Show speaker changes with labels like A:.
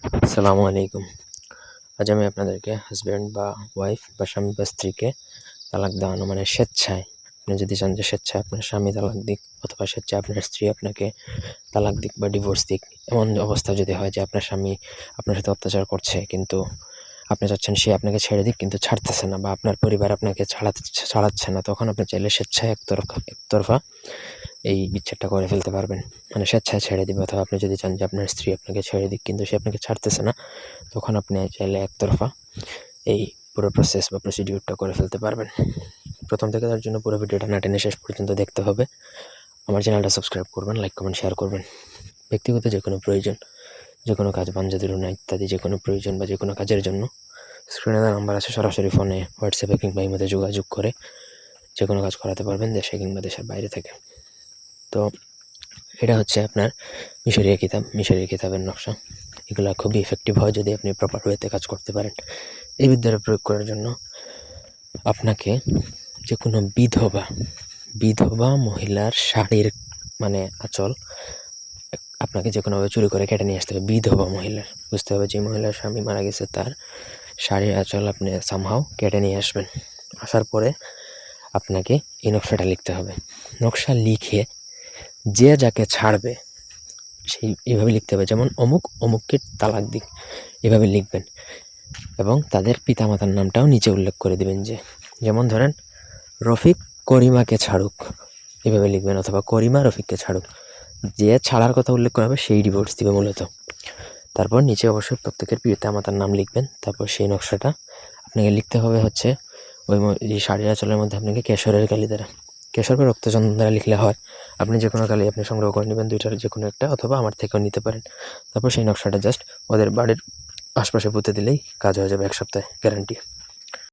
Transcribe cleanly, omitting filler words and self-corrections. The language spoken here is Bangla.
A: আসসালামু আলাইকুম। আজ আমি আপনাদেরকে হাসব্যান্ড বা ওয়াইফ বা স্বামী বা স্ত্রীকে তালাক দেওয়ানো মানে স্বেচ্ছায়, আপনি যদি চান যে স্বেচ্ছায় আপনার স্বামী তালাক দিক অথবা স্বেচ্ছায় আপনার স্ত্রী আপনাকে তালাক দিক বা ডিভোর্স দিক, এমন অবস্থা যদি হয় যে আপনার স্বামী আপনার সাথে অত্যাচার করছে কিন্তু আপনি চাচ্ছেন সে আপনাকে ছেড়ে দিক কিন্তু ছাড়তেছে না, বা আপনার পরিবার আপনাকে ছাড়াচ্ছে না, তখন আপনি চাইলে স্বেচ্ছায় একতরফা এই বিচ্ছেদটা করে ফেলতে পারবেন। মানে স্বেচ্ছায় ছেড়ে দিবে। অথবা আপনি যদি চান যে আপনার স্ত্রী আপনাকে ছেড়ে দিক কিন্তু সে আপনাকে ছাড়তেছে না, তখন আপনি চাইলে একতরফা এই পুরো প্রসেস বা প্রসিডিউরটা করে ফেলতে পারবেন। প্রথম থেকে তার জন্য পুরো ভিডিওটা না টেনে শেষ পর্যন্ত দেখতে হবে। আমার চ্যানেলটা সাবস্ক্রাইব করবেন, লাইক কমেন্ট শেয়ার করবেন। ব্যক্তিগত যে কোনো প্রয়োজন, যে কোনো কাজ, বাঞ্ছা তুলনা ইত্যাদি যে কোনো প্রয়োজন বা যে কোনো কাজের জন্য স্ক্রিনে দেওয়া নাম্বার আছে, সরাসরি ফোনে, হোয়াটসঅ্যাপে কিংবা ইমোতে যোগাযোগ করে যে কোনো কাজ করাতে পারবেন, দেশে কিংবা দেশের বাইরে থেকে। তো এটা হচ্ছে আপনার মিশরীয় কিতাবের নকশা। এগুলো খুবই ইফেক্টিভ হয় যদি আপনি প্রপার ওয়েতে কাজ করতে পারেন। এই বিদ্যাটা প্রয়োগ করার জন্য আপনাকে যে কোনো বিধবা মহিলার শাড়ির মানে আঁচল আপনাকে যে কোনোভাবে চুরি করে কেটে নিয়ে আসতে হবে। বিধবা মহিলার, বুঝতে হবে যে মহিলার স্বামী মারা গেছে তার শাড়ির আঁচল আপনি সামহাও কেটে নিয়ে আসবেন। আসার পরে আপনাকে এই নকশাটা লিখতে হবে। নকশা লিখে যে যাকে ছাড়বে সেই এভাবে লিখতে হবে, যেমন অমুককে তালাক দিক, এভাবে লিখবেন। এবং তাদের পিতামাতার নামটাও নিচে উল্লেখ করে দিবেন, যেমন ধরেন রফিক করিমাকে ছাড়ুক, এভাবে লিখবেন, অথবা করিমা রফিককে ছাড়ুক। যে ছাড়ার কথা উল্লেখ করা হবে সেই ডিভোর্স দিবে মূলত। তারপর নিচে অবশ্যই প্রত্যেকের পিতামাতার নাম লিখবেন। তারপর সেই নকশাটা আপনাকে লিখতে হবে হচ্ছে ওই শাড়ির আঁচলের মধ্যে আপনাকে কেশরের কালি দ্বারা, কেশর বা রক্তচন্দন দ্বারা লিখলে হয়। আপনি যে কোনো কালি আপনি সংগ্রহ করে নেবেন, দুইটার যে কোনো একটা, অথবা আমার থেকেও নিতে পারেন। তারপর সেই নকশাটা জাস্ট ওদের বাড়ির আশপাশে পুঁতে দিলেই কাজ হয়ে যাবে, 1 সপ্তাহে গ্যারান্টি।